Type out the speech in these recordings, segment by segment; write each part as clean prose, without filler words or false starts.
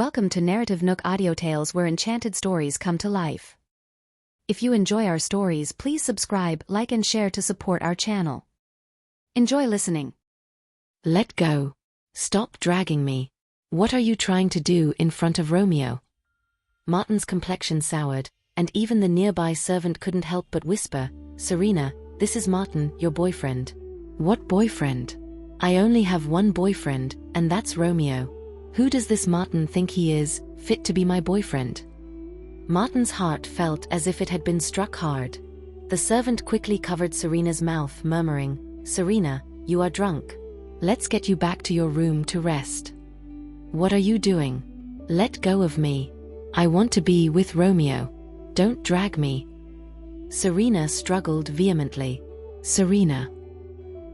Welcome to NarrativeNook where enchanted stories come to life. If you enjoy our stories, please subscribe, like and share to support our channel. Enjoy listening. Let go. Stop dragging me. What are you trying to do in front of Romeo? Martin's complexion soured, and even the nearby servant couldn't help but whisper, "Serena, this is Martin, your boyfriend." "What boyfriend? I only have one boyfriend, and that's Romeo. Who does this Martin think he is, fit to be my boyfriend?" Martin's heart felt as if it had been struck hard. The servant quickly covered Serena's mouth, murmuring, "Serena, you are drunk. Let's get you back to your room to rest." "What are you doing? Let go of me. I want to be with Romeo. Don't drag me." Serena struggled vehemently. "Serena."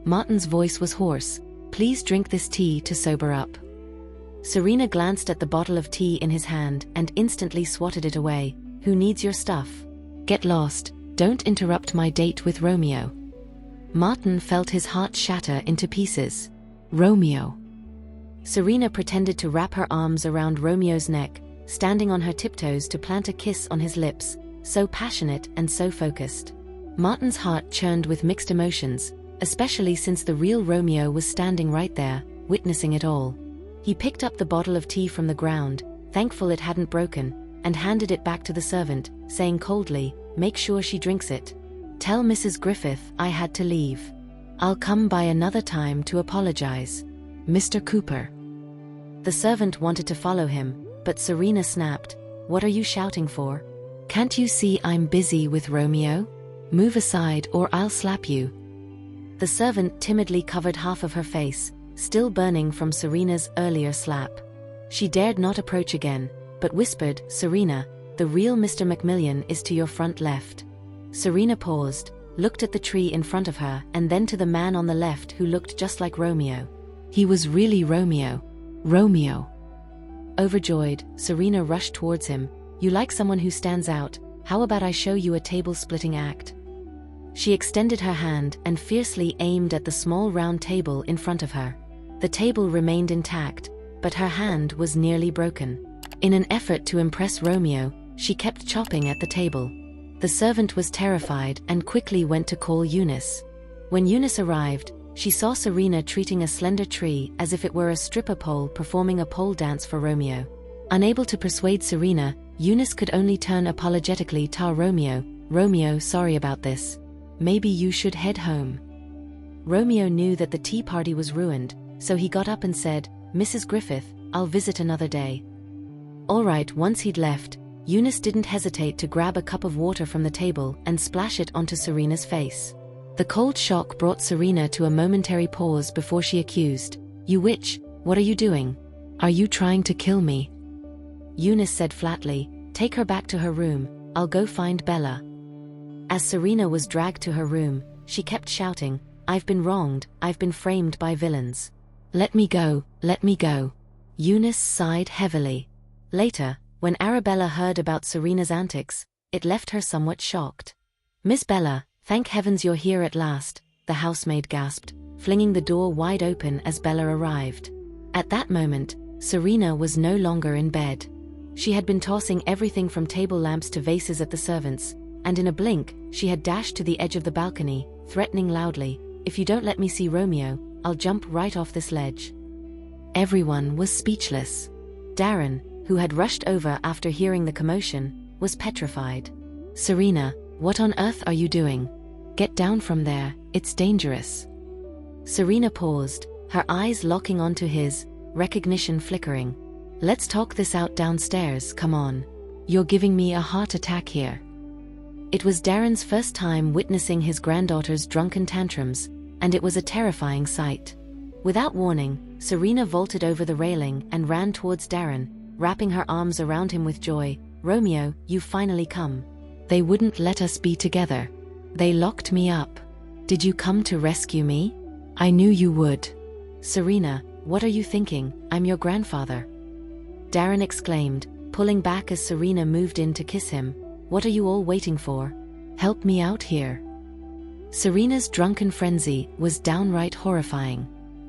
Martin's voice was hoarse. "Please drink this tea to sober up." Serena glanced at the bottle of tea in his hand and instantly swatted it away. "Who needs your stuff? Get lost, don't interrupt my date with Romeo." Martin felt his heart shatter into pieces. "Romeo." Serena pretended to wrap her arms around Romeo's neck, standing on her tiptoes to plant a kiss on his lips, so passionate and so focused. Martin's heart churned with mixed emotions, especially since the real Romeo was standing right there, witnessing it all. He picked up the bottle of tea from the ground, thankful it hadn't broken, and handed it back to the servant, saying coldly, "Make sure she drinks it. Tell Mrs. Griffith I had to leave. I'll come by another time to apologize. Mr. Cooper." The servant wanted to follow him, but Serena snapped, "What are you shouting for? Can't you see I'm busy with Romeo? Move aside or I'll slap you." The servant timidly covered half of her face, still burning from Serena's earlier slap. She dared not approach again, but whispered, "Serena, the real Mr. Macmillan is to your front left." Serena paused, looked at the tree in front of her and then to the man on the left who looked just like Romeo. He was really Romeo. Romeo. Overjoyed, Serena rushed towards him. "You like someone who stands out, how about I show you a table-splitting act?" She extended her hand and fiercely aimed at the small round table in front of her. The table remained intact, but her hand was nearly broken. In an effort to impress Romeo, she kept chopping at the table. The servant was terrified and quickly went to call Eunice. When Eunice arrived, she saw Serena treating a slender tree as if it were a stripper pole performing a pole dance for Romeo. Unable to persuade Serena, Eunice could only turn apologetically to Romeo. "Romeo, sorry about this. Maybe you should head home." Romeo knew that the tea party was ruined, so he got up and said, "Mrs. Griffith, I'll visit another day." All right. Once he'd left, Eunice didn't hesitate to grab a cup of water from the table and splash it onto Serena's face. The cold shock brought Serena to a momentary pause before she accused, "You witch, what are you doing? Are you trying to kill me?" Eunice said flatly, "Take her back to her room, I'll go find Bella." As Serena was dragged to her room, she kept shouting, "I've been wronged, I've been framed by villains. Let me go, let me go." Eunice sighed heavily. Later, when Arabella heard about Serena's antics, it left her somewhat shocked. "Miss Bella, thank heavens you're here at last," the housemaid gasped, flinging the door wide open as Bella arrived. At that moment, Serena was no longer in bed. She had been tossing everything from table lamps to vases at the servants, and in a blink, she had dashed to the edge of the balcony, threatening loudly, "If you don't let me see Romeo, I'll jump right off this ledge." Everyone was speechless. Darren, who had rushed over after hearing the commotion, was petrified. "Serena, what on earth are you doing? Get down from there, it's dangerous." Serena paused, her eyes locking onto his, recognition flickering. "Let's talk this out downstairs, come on. You're giving me a heart attack here." It was Darren's first time witnessing his granddaughter's drunken tantrums, and it was a terrifying sight. Without warning, Serena vaulted over the railing and ran towards Darren, wrapping her arms around him with joy. "Romeo, you've finally come. They wouldn't let us be together. They locked me up. Did you come to rescue me? I knew you would." "Serena, what are you thinking? I'm your grandfather." Darren exclaimed, pulling back as Serena moved in to kiss him. "What are you all waiting for? Help me out here." Serena's drunken frenzy was downright horrifying.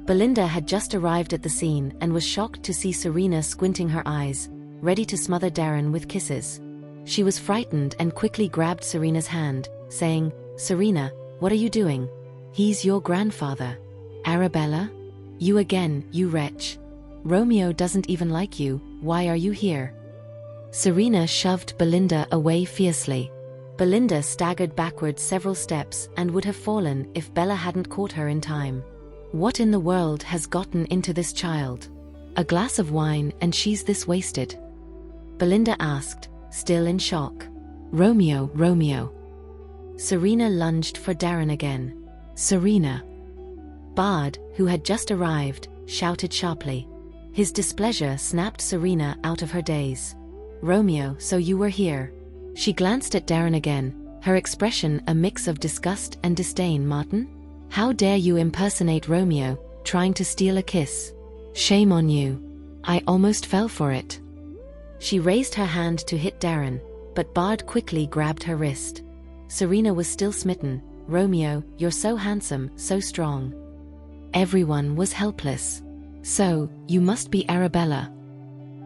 Belinda had just arrived at the scene and was shocked to see Serena squinting her eyes, ready to smother Darren with kisses. She was frightened and quickly grabbed Serena's hand, saying, "Serena, what are you doing? He's your grandfather." "Arabella? You again, you wretch. Romeo doesn't even like you, why are you here?" Serena shoved Belinda away fiercely. Belinda staggered backward several steps and would have fallen if Bella hadn't caught her in time. What in the world has gotten into this child? A glass of wine and she's this wasted? Belinda asked, still in shock. "Romeo, Romeo." Serena lunged for Darren again. "Serena." Bard, who had just arrived, shouted sharply. His displeasure snapped Serena out of her daze. "Romeo, so you were here." She glanced at Darren again, her expression a mix of disgust and disdain. "Martin? How dare you impersonate Romeo, trying to steal a kiss? Shame on you. I almost fell for it." She raised her hand to hit Darren, but Bard quickly grabbed her wrist. Serena was still smitten. "Romeo, you're so handsome, so strong." Everyone was helpless. "So, you must be Arabella."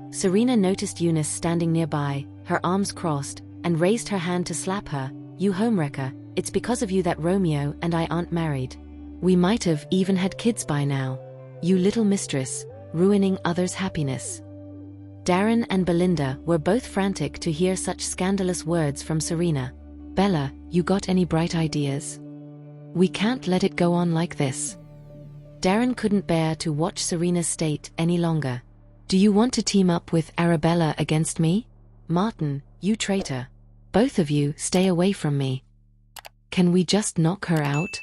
Serena noticed Eunice standing nearby, her arms crossed, and raised her hand to slap her. "You homewrecker, it's because of you that Romeo and I aren't married. We might have even had kids by now. You little mistress, ruining others' happiness." Darren and Belinda were both frantic to hear such scandalous words from Serena. "Bella, you got any bright ideas? We can't let it go on like this." Darren couldn't bear to watch Serena's state any longer. "Do you want to team up with Arabella against me? Martin, you traitor. Both of you stay away from me. Can we just knock her out?"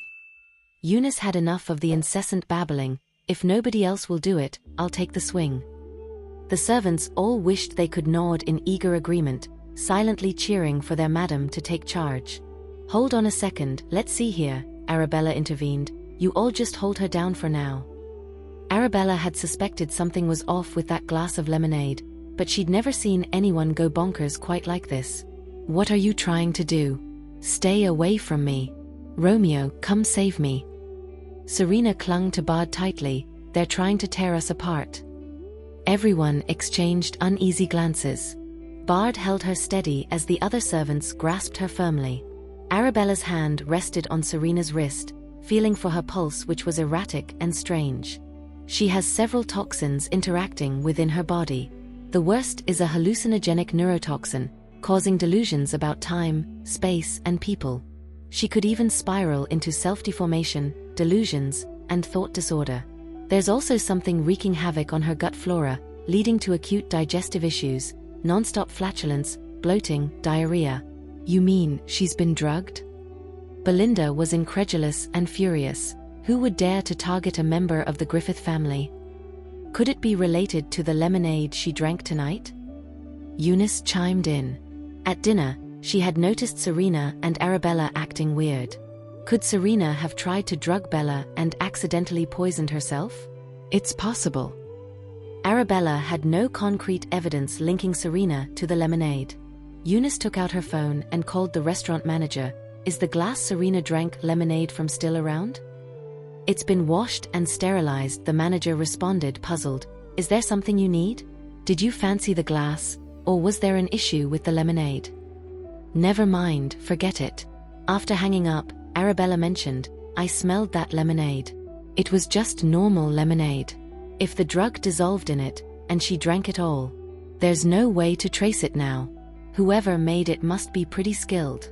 Eunice had enough of the incessant babbling. "If nobody else will do it, I'll take the swing." The servants all wished they could nod in eager agreement, silently cheering for their madam to take charge. "Hold on a second, let's see here," Arabella intervened. "You all just hold her down for now." Arabella had suspected something was off with that glass of lemonade, but she'd never seen anyone go bonkers quite like this. "What are you trying to do? Stay away from me. Romeo, come save me." Serena clung to Bard tightly. "They're trying to tear us apart." Everyone exchanged uneasy glances. Bard held her steady as the other servants grasped her firmly. Arabella's hand rested on Serena's wrist, feeling for her pulse, which was erratic and strange. She has several toxins interacting within her body. The worst is a hallucinogenic neurotoxin, causing delusions about time, space, and people. She could even spiral into self-deformation, delusions, and thought disorder. There's also something wreaking havoc on her gut flora, leading to acute digestive issues, non-stop flatulence, bloating, diarrhea. "You mean she's been drugged?" Belinda was incredulous and furious. Who would dare to target a member of the Griffith family? Could it be related to the lemonade she drank tonight? Eunice chimed in. At dinner, she had noticed Serena and Arabella acting weird. Could Serena have tried to drug Bella and accidentally poisoned herself? It's possible. Arabella had no concrete evidence linking Serena to the lemonade. Eunice took out her phone and called the restaurant manager. "Is the glass Serena drank lemonade from still around?" "It's been washed and sterilized," the manager responded, puzzled. "Is there something you need? Did you fancy the glass, or was there an issue with the lemonade?" "Never mind, forget it." After hanging up, Arabella mentioned, "I smelled that lemonade. It was just normal lemonade. If the drug dissolved in it, and she drank it all, there's no way to trace it now. Whoever made it must be pretty skilled."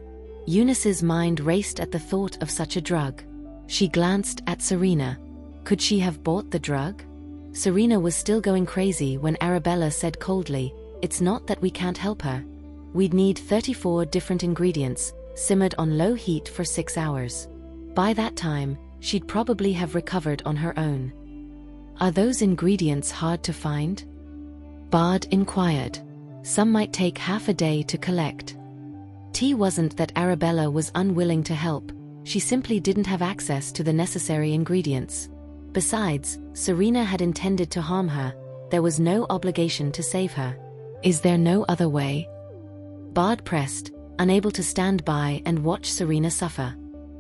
Eunice's mind raced at the thought of such a drug. She glanced at Serena. Could she have bought the drug? Serena was still going crazy when Arabella said coldly, "It's not that we can't help her. We'd need 34 different ingredients, simmered on low heat for 6 hours. By that time, she'd probably have recovered on her own." "Are those ingredients hard to find?" Bard inquired. "Some might take half a day to collect." Tea wasn't that Arabella was unwilling to help, she simply didn't have access to the necessary ingredients. Besides, Serena had intended to harm her. There was no obligation to save her. "Is there no other way?" Bard pressed, unable to stand by and watch Serena suffer.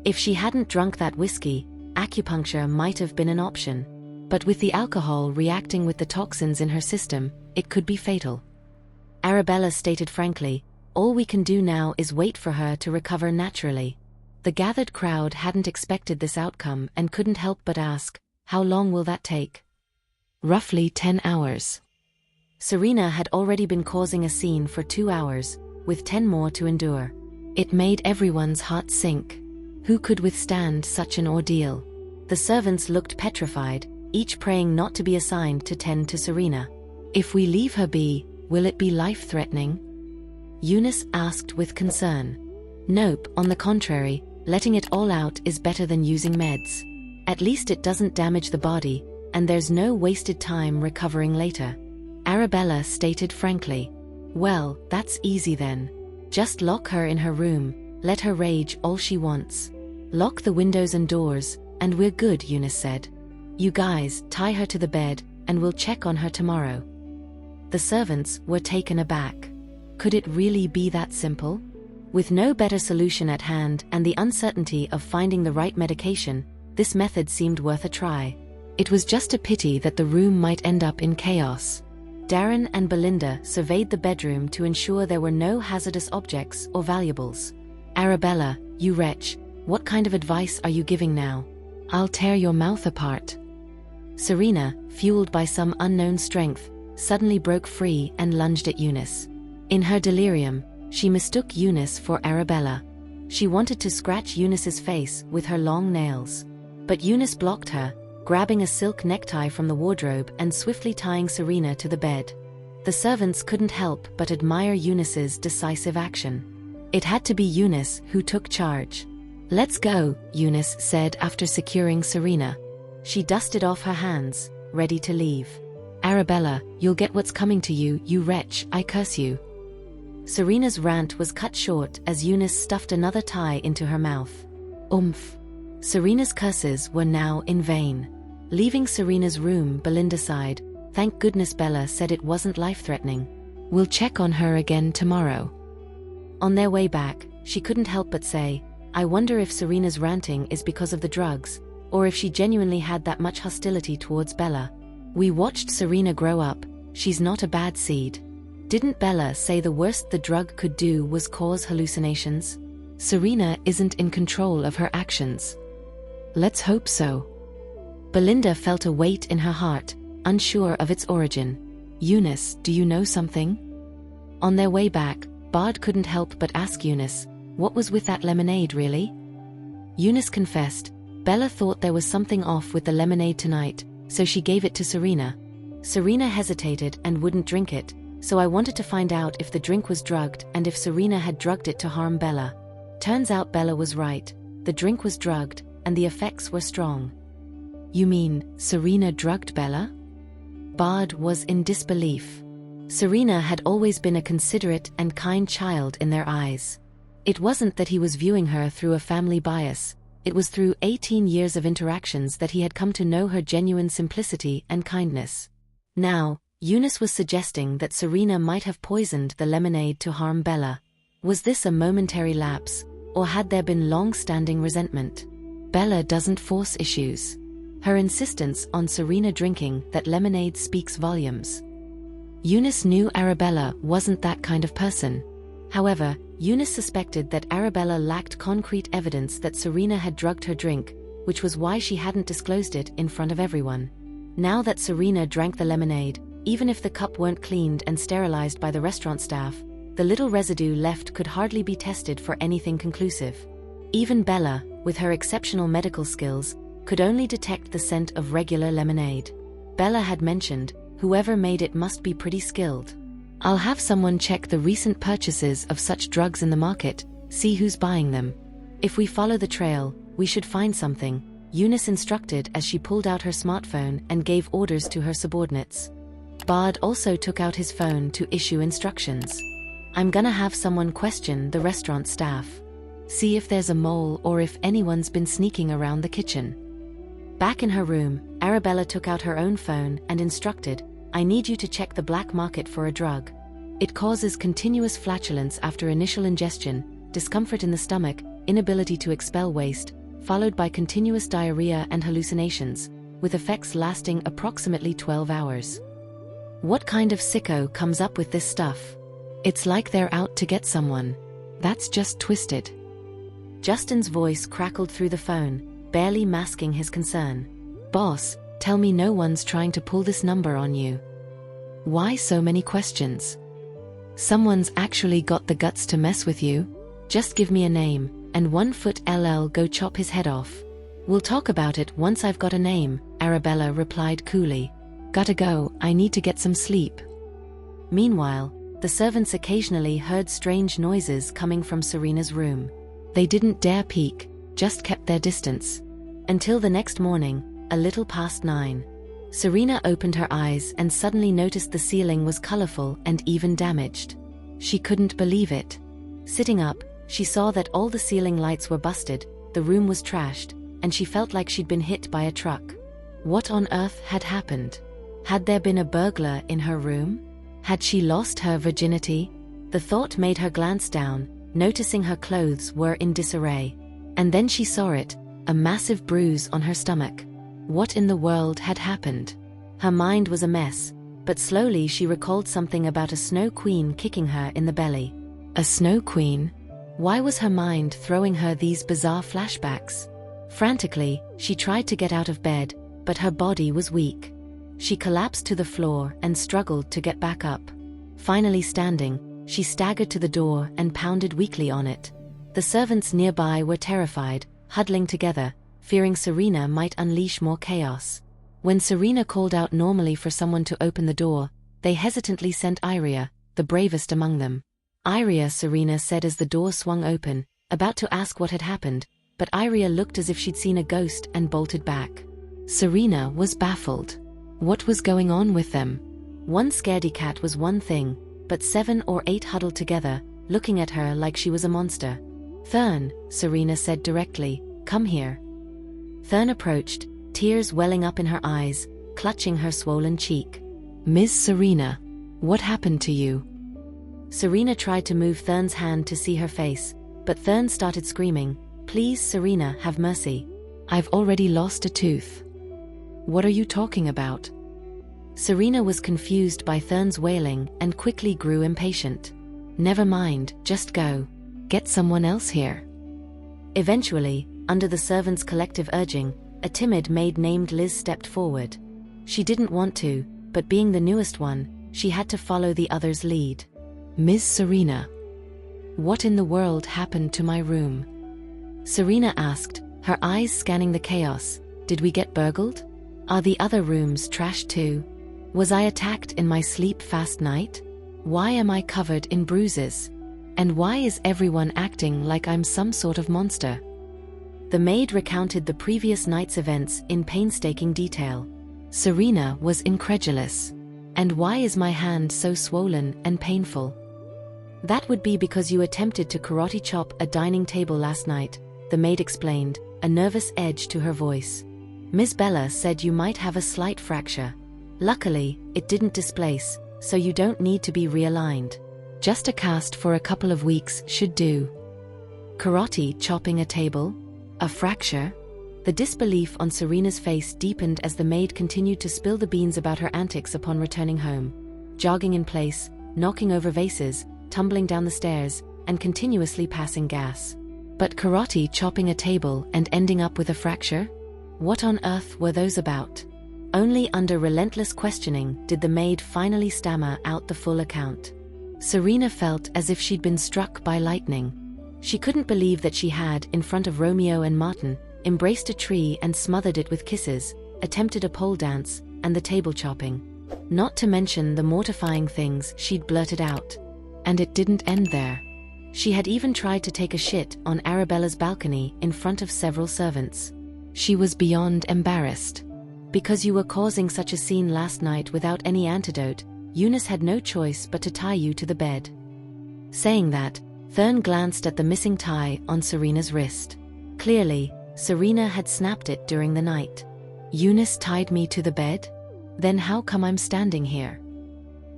If she hadn't drunk that whiskey, acupuncture might have been an option. But with the alcohol reacting with the toxins in her system, it could be fatal. Arabella stated frankly, "All we can do now is wait for her to recover naturally." The gathered crowd hadn't expected this outcome and couldn't help but ask, "How long will that take?" "Roughly 10 hours. Serena had already been causing a scene for 2 hours, with 10 more to endure. It made everyone's heart sink. Who could withstand such an ordeal? The servants looked petrified, each praying not to be assigned to tend to Serena. "If we leave her be, will it be life-threatening?" Eunice asked with concern. "Nope, on the contrary, letting it all out is better than using meds. At least it doesn't damage the body, and there's no wasted time recovering later," Arabella stated frankly. "Well, that's easy then. Just lock her in her room, let her rage all she wants. Lock the windows and doors, and we're good," Eunice said. "You guys, tie her to the bed, and we'll check on her tomorrow." The servants were taken aback. Could it really be that simple? With no better solution at hand and the uncertainty of finding the right medication, this method seemed worth a try. It was just a pity that the room might end up in chaos. Darren and Belinda surveyed the bedroom to ensure there were no hazardous objects or valuables. "Arabella, you wretch, what kind of advice are you giving now? I'll tear your mouth apart." Serena, fueled by some unknown strength, suddenly broke free and lunged at Eunice. In her delirium, she mistook Eunice for Arabella. She wanted to scratch Eunice's face with her long nails. But Eunice blocked her, grabbing a silk necktie from the wardrobe and swiftly tying Serena to the bed. The servants couldn't help but admire Eunice's decisive action. It had to be Eunice who took charge. "Let's go," Eunice said after securing Serena. She dusted off her hands, ready to leave. "Arabella, you'll get what's coming to you, you wretch, I curse you." Serena's rant was cut short as Eunice stuffed another tie into her mouth. Oomph! Serena's curses were now in vain. Leaving Serena's room, Belinda sighed. "Thank goodness Bella said it wasn't life-threatening. We'll check on her again tomorrow." On their way back, she couldn't help but say, "I wonder if Serena's ranting is because of the drugs, or if she genuinely had that much hostility towards Bella. We watched Serena grow up, she's not a bad seed. Didn't Bella say the worst the drug could do was cause hallucinations? Serena isn't in control of her actions. Let's hope so." Belinda felt a weight in her heart, unsure of its origin. "Eunice, do you know something?" On their way back, Bard couldn't help but ask Eunice, "What was with that lemonade really?" Eunice confessed, "Bella thought there was something off with the lemonade tonight, so she gave it to Serena. Serena hesitated and wouldn't drink it, so I wanted to find out if the drink was drugged and if Serena had drugged it to harm Bella. Turns out Bella was right, the drink was drugged, and the effects were strong." "You mean, Serena drugged Bella?" Bard was in disbelief. Serena had always been a considerate and kind child in their eyes. It wasn't that he was viewing her through a family bias, it was through 18 years of interactions that he had come to know her genuine simplicity and kindness. Now, Eunice was suggesting that Serena might have poisoned the lemonade to harm Bella. Was this a momentary lapse, or had there been long-standing resentment? Bella doesn't force issues. Her insistence on Serena drinking that lemonade speaks volumes. Eunice knew Arabella wasn't that kind of person. However, Eunice suspected that Arabella lacked concrete evidence that Serena had drugged her drink, which was why she hadn't disclosed it in front of everyone. Now that Serena drank the lemonade, even if the cup weren't cleaned and sterilized by the restaurant staff, the little residue left could hardly be tested for anything conclusive. Even Bella, with her exceptional medical skills, could only detect the scent of regular lemonade. Bella had mentioned, "Whoever made it must be pretty skilled. I'll have someone check the recent purchases of such drugs in the market, see who's buying them. If we follow the trail, we should find something," Eunice instructed as she pulled out her smartphone and gave orders to her subordinates. Bard also took out his phone to issue instructions. "I'm gonna have someone question the restaurant staff. See if there's a mole or if anyone's been sneaking around the kitchen." Back in her room, Arabella took out her own phone and instructed, "I need you to check the black market for a drug. It causes continuous flatulence after initial ingestion, discomfort in the stomach, inability to expel waste, followed by continuous diarrhea and hallucinations. with effects lasting approximately 12 hours. What kind of sicko comes up with this stuff? It's like they're out to get someone. That's just twisted. Justin's voice crackled through the phone, barely masking his concern. Boss, tell me no one's trying to pull this number on you. Why so many questions? Someone's actually got the guts to mess with you? Just give me a name, and 1 foot LL go chop his head off. We'll talk about it once I've got a name, Arabella replied coolly. Gotta go, I need to get some sleep. Meanwhile, the servants occasionally heard strange noises coming from Serena's room. They didn't dare peek, just kept their distance. Until the next morning, a little past 9. Serena opened her eyes and suddenly noticed the ceiling was colorful and even damaged. She couldn't believe it. Sitting up, she saw that all the ceiling lights were busted, the room was trashed, and she felt like she'd been hit by a truck. What on earth had happened? Had there been a burglar in her room? Had she lost her virginity? The thought made her glance down, noticing her clothes were in disarray. And then she saw it, a massive bruise on her stomach. What in the world had happened? Her mind was a mess, but slowly she recalled something about a snow queen kicking her in the belly. A snow queen? Why was her mind throwing her these bizarre flashbacks? Frantically, she tried to get out of bed, but her body was weak. She collapsed to the floor and struggled to get back up. Finally standing, she staggered to the door and pounded weakly on it. The servants nearby were terrified, huddling together, fearing Serena might unleash more chaos. When Serena called out normally for someone to open the door, they hesitantly sent Iria, the bravest among them. Iria, Serena said as the door swung open, about to ask what had happened, but Iria looked as if she'd seen a ghost and bolted back. Serena was baffled. What was going on with them? One scaredy cat was one thing, but 7 or 8 huddled together, looking at her like she was a monster. Thurn, Serena said directly, come here. Thurn approached, tears welling up in her eyes, clutching her swollen cheek. Miss Serena, what happened to you? Serena tried to move Thurn's hand to see her face, but Thurn started screaming, please Serena, have mercy. I've already lost a tooth. What are you talking about? Serena was confused by Thurn's wailing and quickly grew impatient. Never mind, just go. Get someone else here. Eventually, under the servants' collective urging, a timid maid named Liz stepped forward. She didn't want to, but being the newest one, she had to follow the others' lead. Miss Serena, what in the world happened to my room? Serena asked, her eyes scanning the chaos. Did we get burgled? Are the other rooms trashed too? Was I attacked in my sleep fast night? Why am I covered in bruises? And why is everyone acting like I'm some sort of monster? The maid recounted the previous night's events in painstaking detail. Serena was incredulous. And why is my hand so swollen and painful? That would be because you attempted to karate chop a dining table last night, the maid explained, a nervous edge to her voice. Miss Bella said you might have a slight fracture. Luckily, it didn't displace, so you don't need to be realigned. Just a cast for a couple of weeks should do. Karate chopping a table? A fracture? The disbelief on Serena's face deepened as the maid continued to spill the beans about her antics upon returning home. Jogging in place, knocking over vases, tumbling down the stairs, and continuously passing gas. But karate chopping a table and ending up with a fracture? What on earth were those about? Only under relentless questioning did the maid finally stammer out the full account. Serena felt as if she'd been struck by lightning. She couldn't believe that she had, in front of Romeo and Martin, embraced a tree and smothered it with kisses, attempted a pole dance, and the table chopping. Not to mention the mortifying things she'd blurted out. And it didn't end there. She had even tried to take a shit on Arabella's balcony in front of several servants. She was beyond embarrassed. Because you were causing such a scene last night without any antidote, Eunice had no choice but to tie you to the bed. Saying that, Thurn glanced at the missing tie on Serena's wrist. Clearly, Serena had snapped it during the night. Eunice tied me to the bed? Then how come I'm standing here?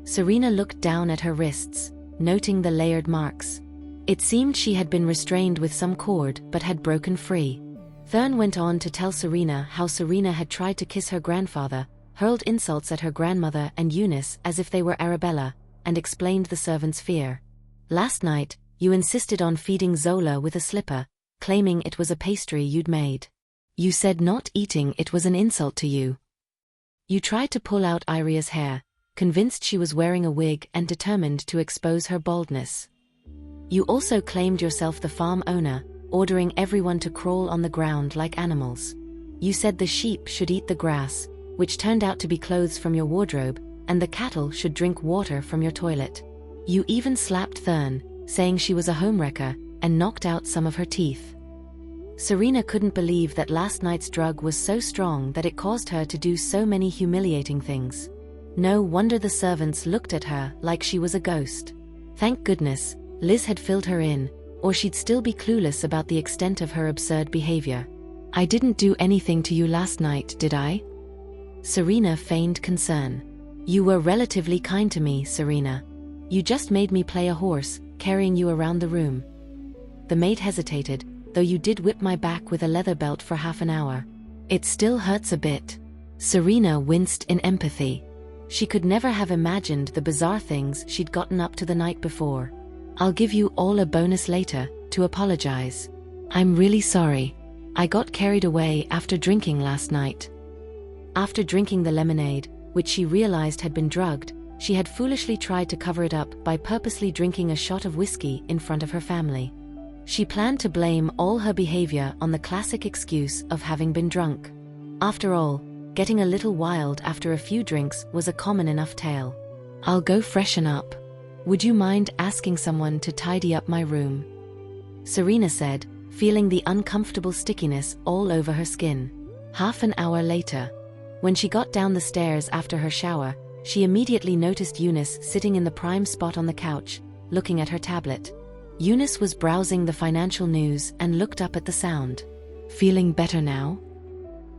Serena looked down at her wrists, noting the layered marks. It seemed she had been restrained with some cord but had broken free. Thurn went on to tell Serena how Serena had tried to kiss her grandfather, hurled insults at her grandmother and Eunice as if they were Arabella, and explained the servant's fear. Last night, you insisted on feeding Zola with a slipper, claiming it was a pastry you'd made. You said not eating it was an insult to you. You tried to pull out Iria's hair, convinced she was wearing a wig and determined to expose her baldness. You also claimed yourself the farm owner, ordering everyone to crawl on the ground like animals. You said the sheep should eat the grass, which turned out to be clothes from your wardrobe, and the cattle should drink water from your toilet. You even slapped Thurn, saying she was a homewrecker, and knocked out some of her teeth. Serena couldn't believe that last night's drug was so strong that it caused her to do so many humiliating things. No wonder the servants looked at her like she was a ghost. Thank goodness, Liz had filled her in, or she'd still be clueless about the extent of her absurd behavior. I didn't do anything to you last night, did I? Serena feigned concern. You were relatively kind to me, Serena. You just made me play a horse, carrying you around the room. The maid hesitated, though you did whip my back with a leather belt for half an hour. It still hurts a bit. Serena winced in empathy. She could never have imagined the bizarre things she'd gotten up to the night before. I'll give you all a bonus later, to apologize. I'm really sorry. I got carried away after drinking last night. After drinking the lemonade, which she realized had been drugged, she had foolishly tried to cover it up by purposely drinking a shot of whiskey in front of her family. She planned to blame all her behavior on the classic excuse of having been drunk. After all, getting a little wild after a few drinks was a common enough tale. I'll go freshen up. Would you mind asking someone to tidy up my room? Serena said, feeling the uncomfortable stickiness all over her skin. Half an hour later, when she got down the stairs after her shower, she immediately noticed Eunice sitting in the prime spot on the couch, looking at her tablet. Eunice was browsing the financial news and looked up at the sound. Feeling better now?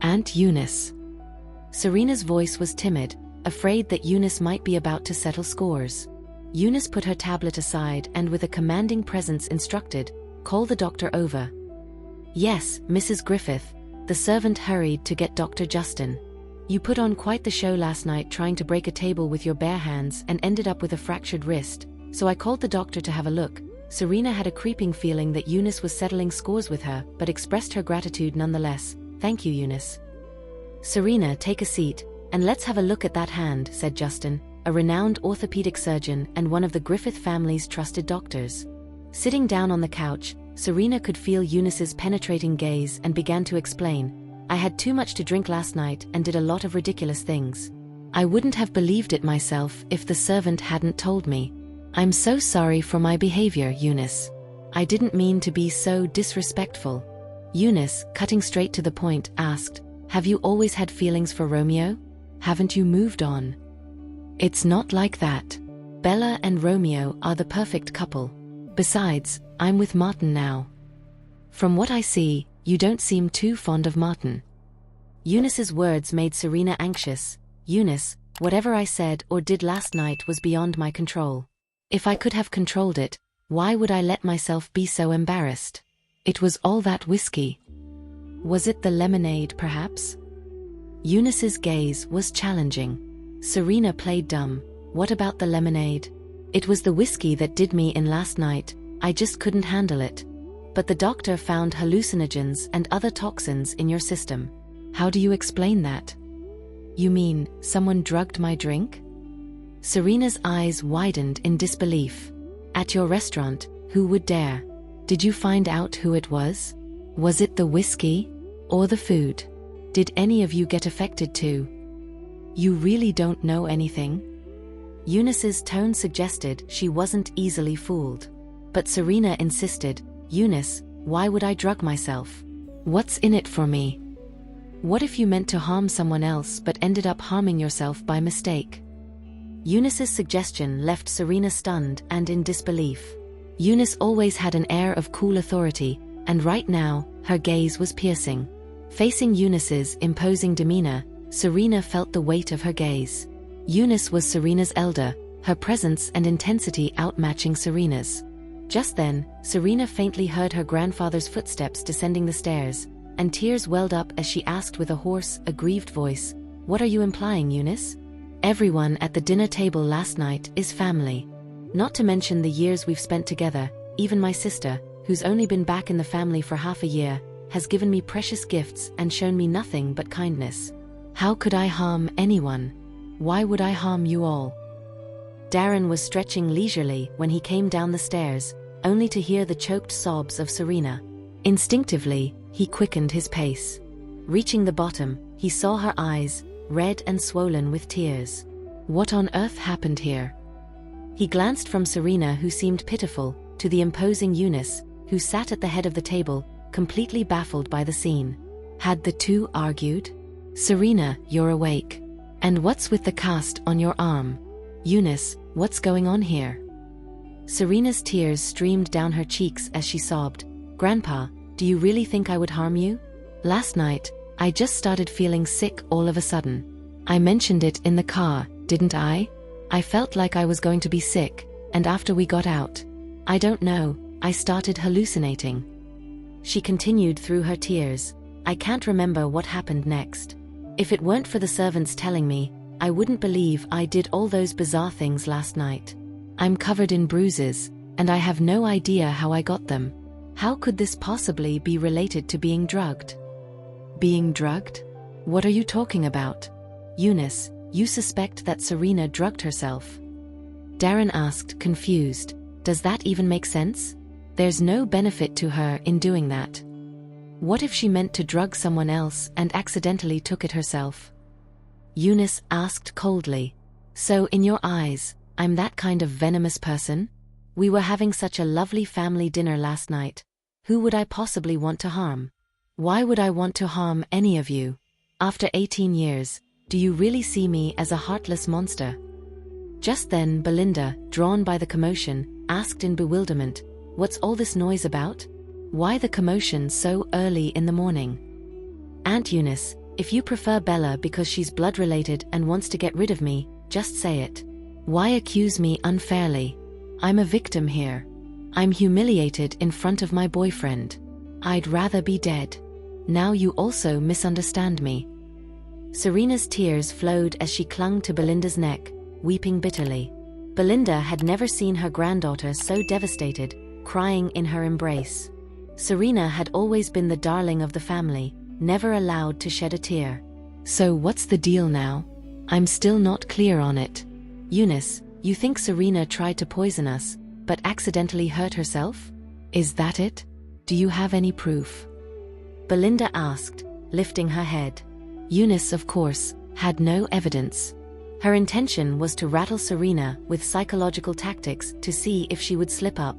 Aunt Eunice. Serena's voice was timid, afraid that Eunice might be about to settle scores. Eunice put her tablet aside and with a commanding presence instructed, "Call the doctor over." "Yes, Mrs. Griffith." The servant hurried to get Dr. Justin. "You put on quite the show last night trying to break a table with your bare hands and ended up with a fractured wrist, so I called the doctor to have a look." Serena had a creeping feeling that Eunice was settling scores with her, but expressed her gratitude nonetheless. "Thank you, Eunice." "Serena, take a seat, and let's have a look at that hand," said Justin, a renowned orthopedic surgeon and one of the Griffith family's trusted doctors. Sitting down on the couch, Serena could feel Eunice's penetrating gaze and began to explain, "I had too much to drink last night and did a lot of ridiculous things. I wouldn't have believed it myself if the servant hadn't told me. I'm so sorry for my behavior, Eunice. I didn't mean to be so disrespectful." Eunice, cutting straight to the point, asked, "Have you always had feelings for Romeo? Haven't you moved on?" "It's not like that. Bella and Romeo are the perfect couple. Besides, I'm with Martin now." "From what I see, you don't seem too fond of Martin." Eunice's words made Serena anxious. "Eunice, whatever I said or did last night was beyond my control. If I could have controlled it, why would I let myself be so embarrassed? It was all that whiskey." "Was it the lemonade, perhaps?" Eunice's gaze was challenging. Serena played dumb. "What about the lemonade?" "It was the whiskey that did me in last night. I just couldn't handle it. But the doctor found hallucinogens and other toxins in your system." "How do you explain that?" "You mean, someone drugged my drink?" Serena's eyes widened in disbelief. "At your restaurant, who would dare? Did you find out who it was? Was it the whiskey? Or the food? Did any of you get affected too? You really don't know anything?" Eunice's tone suggested she wasn't easily fooled. But Serena insisted, "Eunice, why would I drug myself? What's in it for me? What if you meant to harm someone else but ended up harming yourself by mistake?" Eunice's suggestion left Serena stunned and in disbelief. Eunice always had an air of cool authority, and right now, her gaze was piercing. Facing Eunice's imposing demeanor, Serena felt the weight of her gaze. Eunice was Serena's elder, her presence and intensity outmatching Serena's. Just then, Serena faintly heard her grandfather's footsteps descending the stairs, and tears welled up as she asked with a hoarse, aggrieved voice, "What are you implying, Eunice? Everyone at the dinner table last night is family. Not to mention the years we've spent together, even my sister, who's only been back in the family for half a year, has given me precious gifts and shown me nothing but kindness. How could I harm anyone? Why would I harm you all?" Darren was stretching leisurely when he came down the stairs, only to hear the choked sobs of Serena. Instinctively, he quickened his pace. Reaching the bottom, he saw her eyes, red and swollen with tears. What on earth happened here? He glanced from Serena, who seemed pitiful, to the imposing Eunice, who sat at the head of the table, completely baffled by the scene. Had the two argued? "Serena, you're awake. And what's with the cast on your arm? Eunice, what's going on here?" Serena's tears streamed down her cheeks as she sobbed. "Grandpa, do you really think I would harm you? Last night, I just started feeling sick all of a sudden. I mentioned it in the car, didn't I? I felt like I was going to be sick, and after we got out, I don't know, I started hallucinating." She continued through her tears. "I can't remember what happened next. If it weren't for the servants telling me, I wouldn't believe I did all those bizarre things last night. I'm covered in bruises, and I have no idea how I got them. How could this possibly be related to being drugged?" "Being drugged? What are you talking about? Eunice, you suspect that Serena drugged herself?" Darren asked, confused. "Does that even make sense? There's no benefit to her in doing that. What if she meant to drug someone else and accidentally took it herself?" Eunice asked coldly. "So in your eyes, I'm that kind of venomous person? We were having such a lovely family dinner last night. Who would I possibly want to harm? Why would I want to harm any of you? After 18 years, do you really see me as a heartless monster?" Just then Belinda, drawn by the commotion, asked in bewilderment, "What's all this noise about? Why the commotion so early in the morning?" "Aunt Eunice, if you prefer Bella because she's blood-related and wants to get rid of me, just say it. Why accuse me unfairly? I'm a victim here. I'm humiliated in front of my boyfriend. I'd rather be dead. Now you also misunderstand me." Serena's tears flowed as she clung to Belinda's neck, weeping bitterly. Belinda had never seen her granddaughter so devastated, crying in her embrace. Serena had always been the darling of the family, never allowed to shed a tear. "So what's the deal now? I'm still not clear on it. Eunice, you think Serena tried to poison us, but accidentally hurt herself? Is that it? Do you have any proof?" Belinda asked, lifting her head. Eunice, of course, had no evidence. Her intention was to rattle Serena with psychological tactics to see if she would slip up.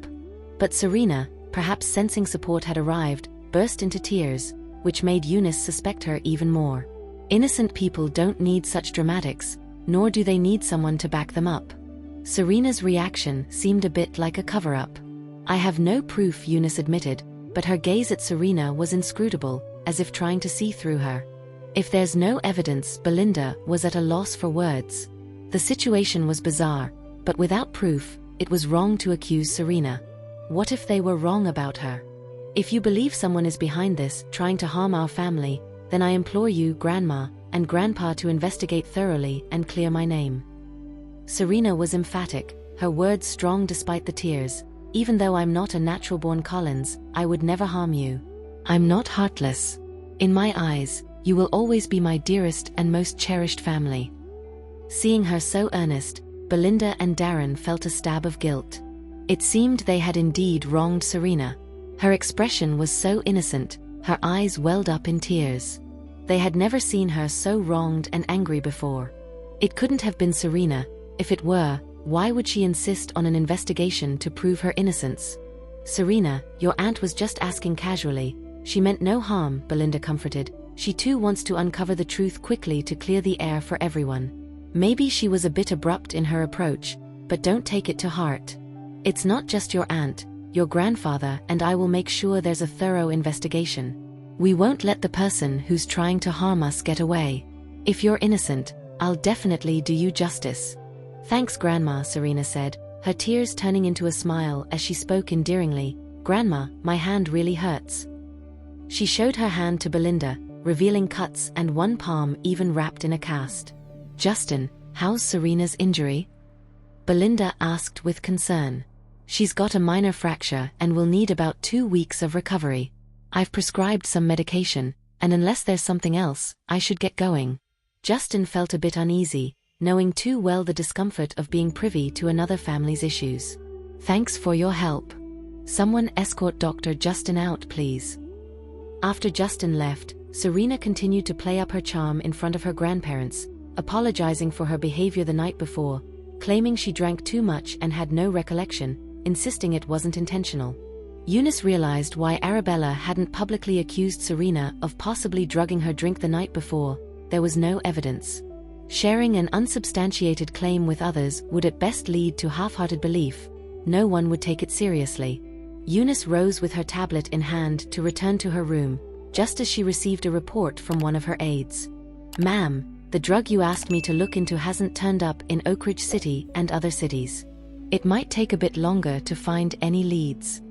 But Serena, perhaps sensing support had arrived, burst into tears, which made Eunice suspect her even more. Innocent people don't need such dramatics, nor do they need someone to back them up. Serena's reaction seemed a bit like a cover-up. "I have no proof," Eunice admitted, but her gaze at Serena was inscrutable, as if trying to see through her. If there's no evidence, Belinda was at a loss for words. The situation was bizarre, but without proof, it was wrong to accuse Serena. What if they were wrong about her? "If you believe someone is behind this, trying to harm our family, then I implore you, Grandma and Grandpa, to investigate thoroughly and clear my name." Serena was emphatic, her words strong despite the tears. "Even though I'm not a natural-born Collins, I would never harm you. I'm not heartless. In my eyes, you will always be my dearest and most cherished family." Seeing her so earnest, Belinda and Darren felt a stab of guilt. It seemed they had indeed wronged Serena. Her expression was so innocent, her eyes welled up in tears. They had never seen her so wronged and angry before. It couldn't have been Serena. If it were, why would she insist on an investigation to prove her innocence? "Serena, your aunt was just asking casually. She meant no harm," Belinda comforted. "She too wants to uncover the truth quickly to clear the air for everyone. Maybe she was a bit abrupt in her approach, but don't take it to heart. It's not just your aunt, your grandfather and I will make sure there's a thorough investigation. We won't let the person who's trying to harm us get away. If you're innocent, I'll definitely do you justice." "Thanks, Grandma," Serena said, her tears turning into a smile as she spoke endearingly. "Grandma, my hand really hurts." She showed her hand to Belinda, revealing cuts and one palm even wrapped in a cast. "Justin, how's Serena's injury?" Belinda asked with concern. "She's got a minor fracture and will need about 2 weeks of recovery. I've prescribed some medication, and unless there's something else, I should get going." Justin felt a bit uneasy, knowing too well the discomfort of being privy to another family's issues. "Thanks for your help. Someone escort Dr. Justin out, please." After Justin left, Serena continued to play up her charm in front of her grandparents, apologizing for her behavior the night before, claiming she drank too much and had no recollection, insisting it wasn't intentional. Eunice realized why Arabella hadn't publicly accused Serena of possibly drugging her drink the night before. There was no evidence. Sharing an unsubstantiated claim with others would at best lead to half-hearted belief. No one would take it seriously. Eunice rose with her tablet in hand to return to her room, just as she received a report from one of her aides. "Ma'am, the drug you asked me to look into hasn't turned up in Oak Ridge City and other cities. It might take a bit longer to find any leads.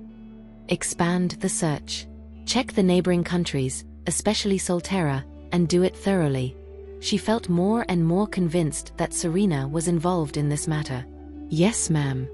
Expand the search. Check the neighboring countries, especially Solterra, and do it thoroughly." She felt more and more convinced that Serena was involved in this matter. "Yes, ma'am."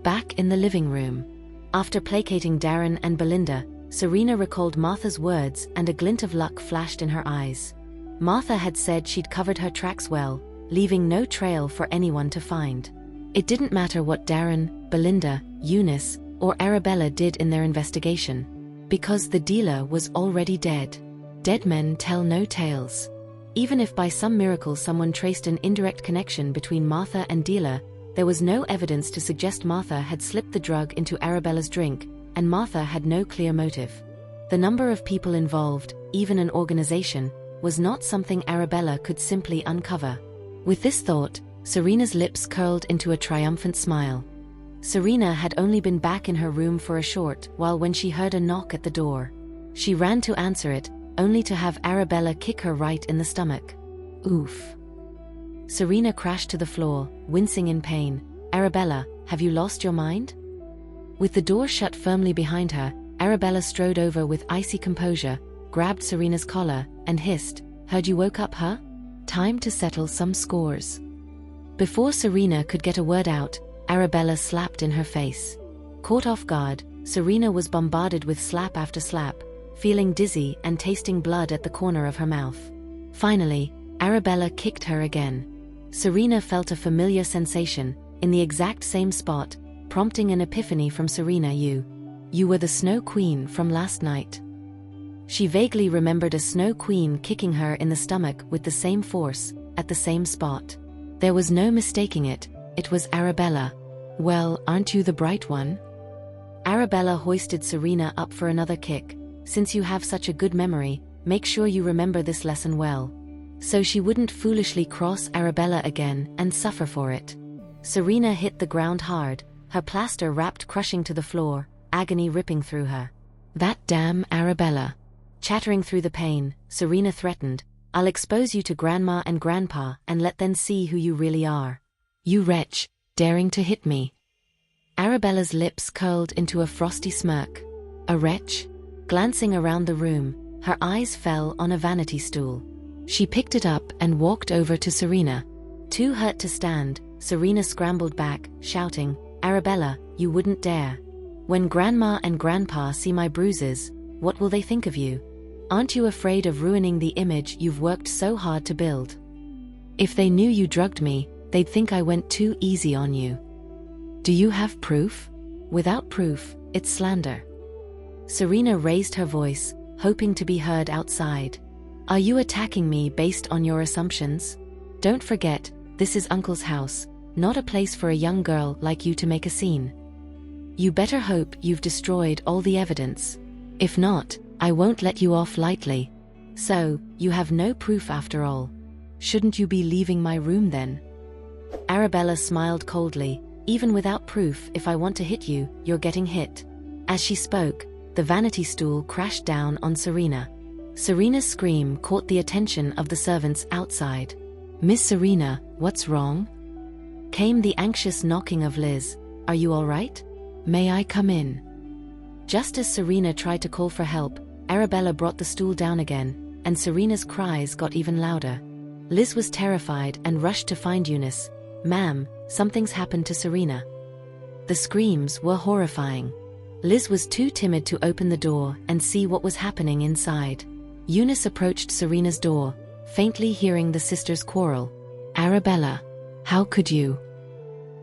Back in the living room. After placating Darren and Belinda, Serena recalled Martha's words and a glint of luck flashed in her eyes. Martha had said she'd covered her tracks well, leaving no trail for anyone to find. It didn't matter what Darren, Belinda, Eunice, or Arabella did in their investigation, because the dealer was already dead. Dead men tell no tales. Even if by some miracle someone traced an indirect connection between Martha and dealer, there was no evidence to suggest Martha had slipped the drug into Arabella's drink, and Martha had no clear motive. The number of people involved, even an organization, was not something Arabella could simply uncover. With this thought, Serena's lips curled into a triumphant smile. Serena had only been back in her room for a short while when she heard a knock at the door. She ran to answer it, only to have Arabella kick her right in the stomach. Oof. Serena crashed to the floor, wincing in pain. "Arabella, have you lost your mind?" With the door shut firmly behind her, Arabella strode over with icy composure, grabbed Serena's collar, and hissed, "Heard you woke up, huh? Time to settle some scores." Before Serena could get a word out, Arabella slapped in her face. Caught off guard, Serena was bombarded with slap after slap, feeling dizzy and tasting blood at the corner of her mouth. Finally, Arabella kicked her again. Serena felt a familiar sensation, in the exact same spot, prompting an epiphany from Serena. You were the Snow Queen from last night." She vaguely remembered a Snow Queen kicking her in the stomach with the same force, at the same spot. There was no mistaking it, it was Arabella. "Well, aren't you the bright one?" Arabella hoisted Serena up for another kick. "Since you have such a good memory, make sure you remember this lesson well." So she wouldn't foolishly cross Arabella again and suffer for it. Serena hit the ground hard, her plaster wrapped crushing to the floor, agony ripping through her. "That damn Arabella." Chattering through the pain, Serena threatened, "I'll expose you to Grandma and Grandpa and let them see who you really are. You wretch, daring to hit me." Arabella's lips curled into a frosty smirk. A wretch? Glancing around the room, her eyes fell on a vanity stool. She picked it up and walked over to Serena. Too hurt to stand, Serena scrambled back, shouting, "Arabella, you wouldn't dare. When Grandma and Grandpa see my bruises, what will they think of you? Aren't you afraid of ruining the image you've worked so hard to build? If they knew you drugged me, they'd think I went too easy on you. Do you have proof? Without proof, it's slander." Serena raised her voice, hoping to be heard outside. "Are you attacking me based on your assumptions? Don't forget, this is Uncle's house, not a place for a young girl like you to make a scene. You better hope you've destroyed all the evidence. If not, I won't let you off lightly. So, you have no proof after all. Shouldn't you be leaving my room then?" Arabella smiled coldly. "Even without proof, if I want to hit you, you're getting hit." As she spoke, the vanity stool crashed down on Serena. Serena's scream caught the attention of the servants outside. "Miss Serena, what's wrong?" Came the anxious knocking of Liz. "Are you all right? May I come in?" Just as Serena tried to call for help, Arabella brought the stool down again, and Serena's cries got even louder. Liz was terrified and rushed to find Eunice. "Ma'am, something's happened to Serena." The screams were horrifying. Liz was too timid to open the door and see what was happening inside. Eunice approached Serena's door, faintly hearing the sisters quarrel. "Arabella, how could you?"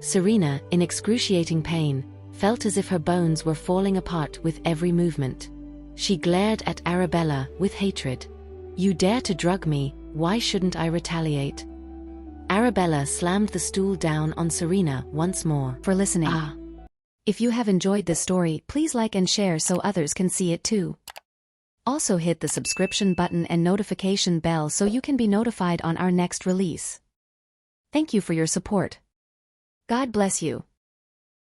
Serena, in excruciating pain, felt as if her bones were falling apart with every movement. She glared at Arabella with hatred. "You dare to drug me, why shouldn't I retaliate?" Arabella slammed the stool down on Serena once more. For listening. If you have enjoyed this story, please like and share so others can see it too. Also hit the subscription button and notification bell so you can be notified on our next release. Thank you for your support. God bless you.